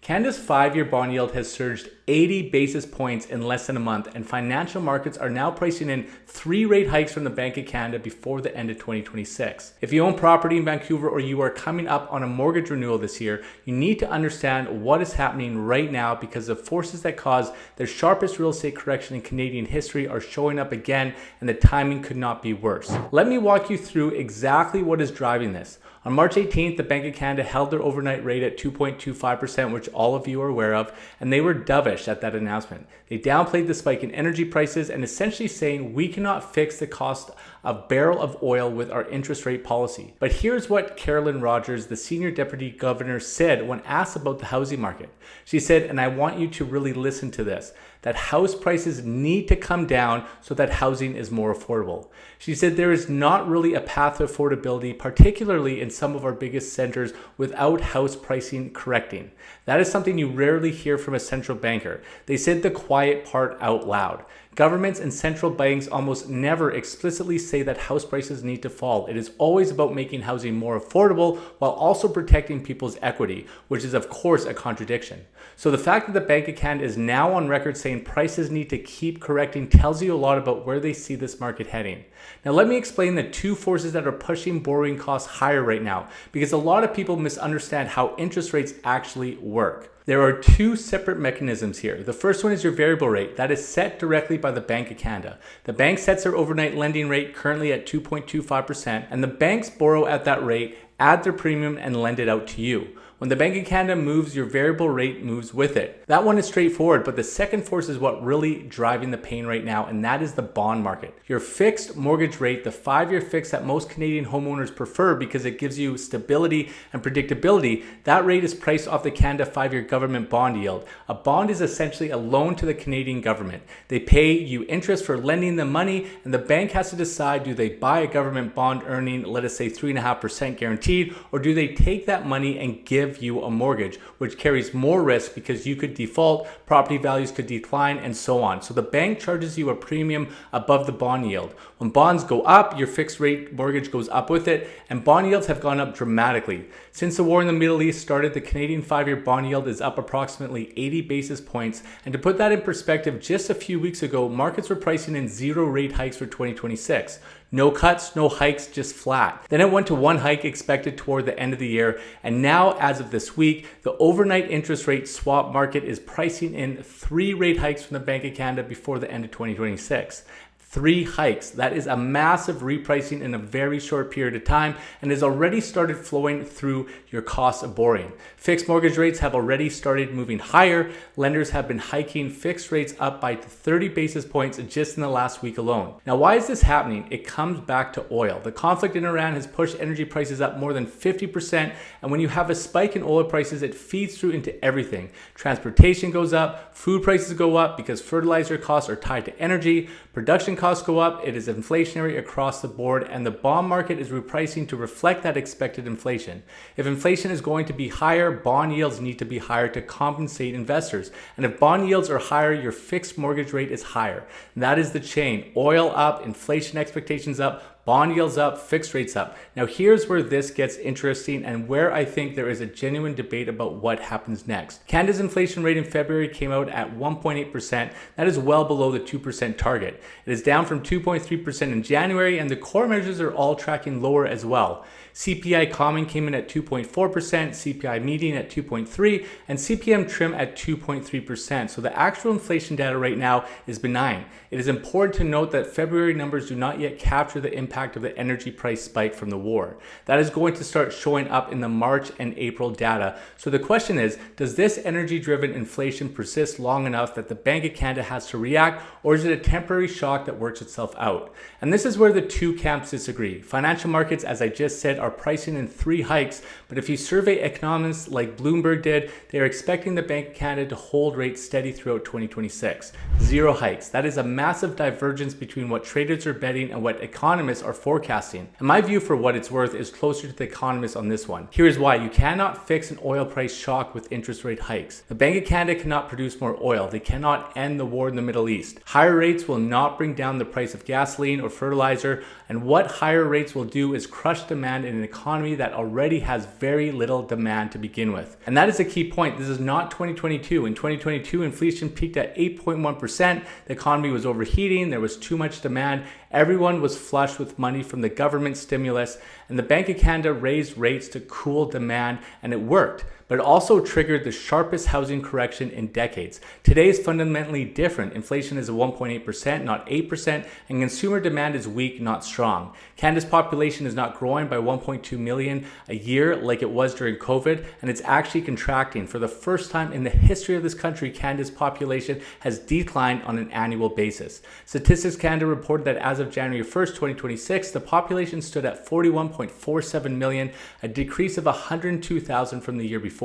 Canada's 5-year bond yield has surged 80 basis points in less than a month, and financial markets are now pricing in 3 rate hikes from the Bank of Canada before the end of 2026. If you own property in Vancouver or you are coming up on a mortgage renewal this year, you need to understand what is happening right now, because the forces that caused the sharpest real estate correction in Canadian history are showing up again, and the timing could not be worse. Let me walk you through exactly what is driving this. On March 18th, the Bank of Canada held their overnight rate at 2.25%, which all of you are aware of, and they were dovish at that announcement. They downplayed the spike in energy prices and essentially saying we cannot fix the cost of barrel of oil with our interest rate policy. But here's what Carolyn Rogers, the senior deputy governor, said when asked about the housing market. She said, and I want you to really listen to this, that house prices need to come down so that housing is more affordable. She said there is not really a path to affordability, particularly in some of our biggest centers, without house pricing correcting. That is something you rarely hear from a central banker. They said the quiet part out loud. Governments and central banks almost never explicitly say that house prices need to fall. It is always about making housing more affordable while also protecting people's equity, which is of course a contradiction. So the fact that the Bank of Canada is now on record saying prices need to keep correcting tells you a lot about where they see this market heading. Now let me explain the two forces that are pushing borrowing costs higher right now, because a lot of people misunderstand how interest rates actually work. There are two separate mechanisms here. The first one is your variable rate that is set directly by the Bank of Canada. The bank sets their overnight lending rate currently at 2.25%, and the banks borrow at that rate, add their premium, and lend it out to you. When the Bank of Canada moves, your variable rate moves with it. That one is straightforward, but the second force is what really driving the pain right now, and that is the bond market. Your fixed mortgage rate, the 5-year fix that most Canadian homeowners prefer because it gives you stability and predictability, that rate is priced off the Canada 5-year government bond yield. A bond is essentially a loan to the Canadian government. They pay you interest for lending them money, and the bank has to decide, do they buy a government bond earning, let us say 3.5% guaranteed, or do they take that money and give you a mortgage, which carries more risk because you could default, property values could decline, and so on. So the bank charges you a premium above the bond yield. When bonds go up, your fixed rate mortgage goes up with it, and bond yields have gone up dramatically. Since the war in the Middle East started, the Canadian 5-year bond yield is up approximately 80 basis points. And to put that in perspective, just a few weeks ago, markets were pricing in 0 rate hikes for 2026. No cuts, no hikes, just flat. Then it went to 1 hike expected toward the end of the year. And now, as of this week, the overnight interest rate swap market is pricing in 3 rate hikes from the Bank of Canada before the end of 2026. 3 hikes. That is a massive repricing in a very short period of time, and has already started flowing through your cost of borrowing. Fixed mortgage rates have already started moving higher. Lenders have been hiking fixed rates up by 30 basis points just in the last week alone. Now, why is this happening? It comes back to oil. The conflict in Iran has pushed energy prices up more than 50%, and when you have a spike in oil prices, it feeds through into everything. Transportation goes up, food prices go up because fertilizer costs are tied to energy, production costs go up, it is inflationary across the board, and the bond market is repricing to reflect that expected inflation. If inflation is going to be higher, bond yields need to be higher to compensate investors. And if bond yields are higher, your fixed mortgage rate is higher. And that is the chain. Oil up, inflation expectations up, bond yields up, fixed rates up. Now here's where this gets interesting and where I think there is a genuine debate about what happens next. Canada's inflation rate in February came out at 1.8%. That is well below the 2% target. It is down from 2.3% in January, and the core measures are all tracking lower as well. CPI common came in at 2.4%, CPI median at 2.3%, and CPM trim at 2.3%. So the actual inflation data right now is benign. It is important to note that February numbers do not yet capture the impact of the energy price spike from the war. That is going to start showing up in the March and April data. So the question is, does this energy-driven inflation persist long enough that the Bank of Canada has to react, or is it a temporary shock that works itself out? And this is where the two camps disagree. Financial markets, as I just said, are pricing in 3 hikes, but if you survey economists like Bloomberg did, they are expecting the Bank of Canada to hold rates steady throughout 2026. 0 hikes. That is a massive divergence between what traders are betting and what economists are forecasting. And my view, for what it's worth, is closer to the economists on this one. Here is why. You cannot fix an oil price shock with interest rate hikes. The Bank of Canada cannot produce more oil. They cannot end the war in the Middle East. Higher rates will not bring down the price of gasoline or fertilizer, and what higher rates will do is crush demand in an economy that already has very little demand to begin with. And that is a key point. This is not 2022. In 2022, inflation peaked at 8.1%. The economy was overheating. There was too much demand. Everyone was flush with money from the government stimulus, and the Bank of Canada raised rates to cool demand, and it worked. But it also triggered the sharpest housing correction in decades. Today is fundamentally different. Inflation is at 1.8%, not 8%, and consumer demand is weak, not strong. Canada's population is not growing by 1.2 million a year like it was during COVID, and it's actually contracting. For the first time in the history of this country, Canada's population has declined on an annual basis. Statistics Canada reported that as of January 1st, 2026, the population stood at 41.47 million, a decrease of 102,000 from the year before.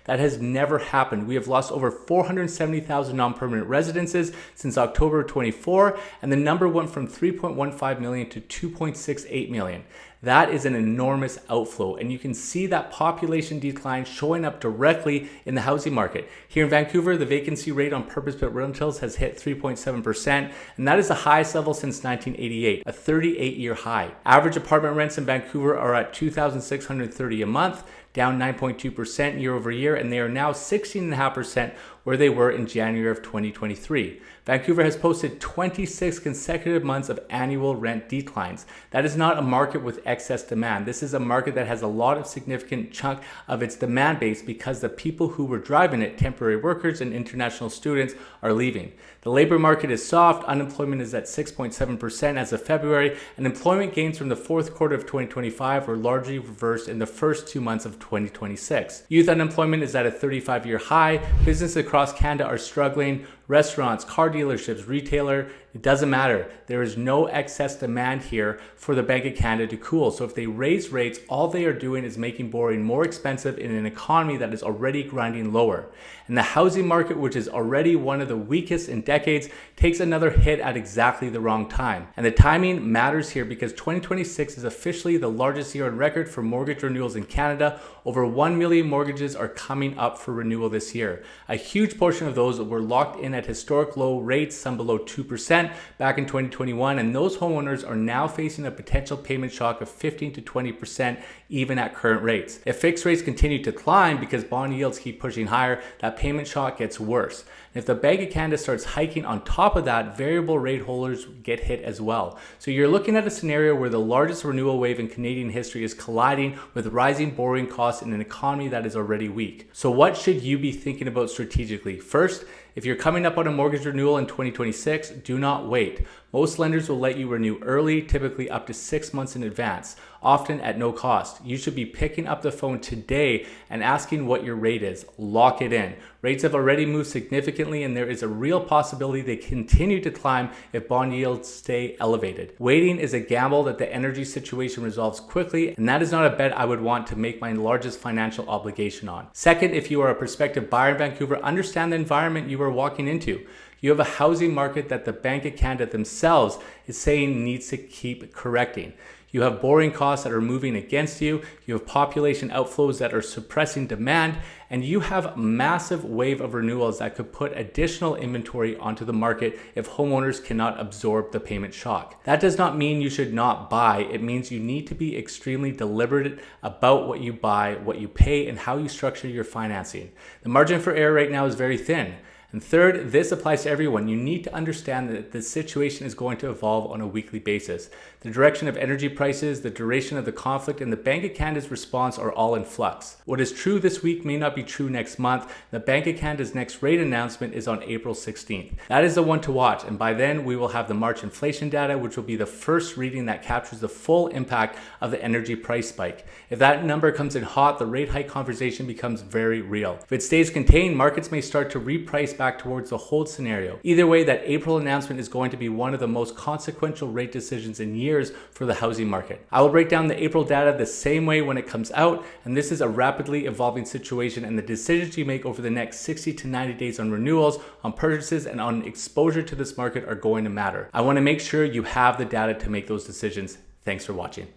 That has never happened. We have lost over 470,000 non-permanent residences since October 24, and the number went from 3.15 million to 2.68 million. That is an enormous outflow, and you can see that population decline showing up directly in the housing market. Here in Vancouver, the vacancy rate on purpose-built rentals has hit 3.7%, and that is the highest level since 1988, a 38-year high. Average apartment rents in Vancouver are at $2,630 a month, down 9.2% year over year, and they are now 16.5% where they were in January of 2023. Vancouver has posted 26 consecutive months of annual rent declines. That is not a market with excess demand. This is a market that has a lot of significant chunk of its demand base because the people who were driving it, temporary workers and international students, are leaving. The labor market is soft. Unemployment is at 6.7% as of February, and employment gains from the fourth quarter of 2025 were largely reversed in the first 2 months of 2026. Youth unemployment is at a 35-year high. Businesses across Canada are struggling. Restaurants, car dealerships, retailer, it doesn't matter. There is no excess demand here for the Bank of Canada to cool. So if they raise rates, all they are doing is making borrowing more expensive in an economy that is already grinding lower. And the housing market, which is already one of the weakest in decades, takes another hit at exactly the wrong time. And the timing matters here because 2026 is officially the largest year on record for mortgage renewals in Canada. Over 1 million mortgages are coming up for renewal this year. A huge portion of those were locked in at historic low rates, some below 2% back in 2021, and those homeowners are now facing a potential payment shock of 15 to 20% even at current rates. If fixed rates continue to climb because bond yields keep pushing higher, that payment shock gets worse. And if the Bank of Canada starts hiking on top of that, variable rate holders get hit as well. So you're looking at a scenario where the largest renewal wave in Canadian history is colliding with rising borrowing costs in an economy that is already weak. So what should you be thinking about strategically? First, if you're coming up on a mortgage renewal in 2026, do not wait. Most lenders will let you renew early, typically up to 6 months in advance, often at no cost. You should be picking up the phone today and asking what your rate is. Lock it in. Rates have already moved significantly, and there is a real possibility they continue to climb if bond yields stay elevated. Waiting is a gamble that the energy situation resolves quickly, and that is not a bet I would want to make my largest financial obligation on. Second, if you are a prospective buyer in Vancouver, understand the environment you are walking into. You have a housing market that the Bank of Canada themselves is saying needs to keep correcting. You have borrowing costs that are moving against you. You have population outflows that are suppressing demand, and you have a massive wave of renewals that could put additional inventory onto the market if homeowners cannot absorb the payment shock. That does not mean you should not buy. It means you need to be extremely deliberate about what you buy, what you pay, and how you structure your financing. The margin for error right now is very thin. And third, this applies to everyone. You need to understand that the situation is going to evolve on a weekly basis. The direction of energy prices, the duration of the conflict, and the Bank of Canada's response are all in flux. What is true this week may not be true next month. The Bank of Canada's next rate announcement is on April 16th. That is the one to watch, and by then we will have the March inflation data, which will be the first reading that captures the full impact of the energy price spike. If that number comes in hot, the rate hike conversation becomes very real. If it stays contained, markets may start to reprice back towards the hold scenario. Either way, that April announcement is going to be one of the most consequential rate decisions in years for the housing market. I will break down the April data the same way when it comes out, and this is a rapidly evolving situation, and the decisions you make over the next 60 to 90 days on renewals, on purchases, and on exposure to this market are going to matter. I want to make sure you have the data to make those decisions. Thanks for watching.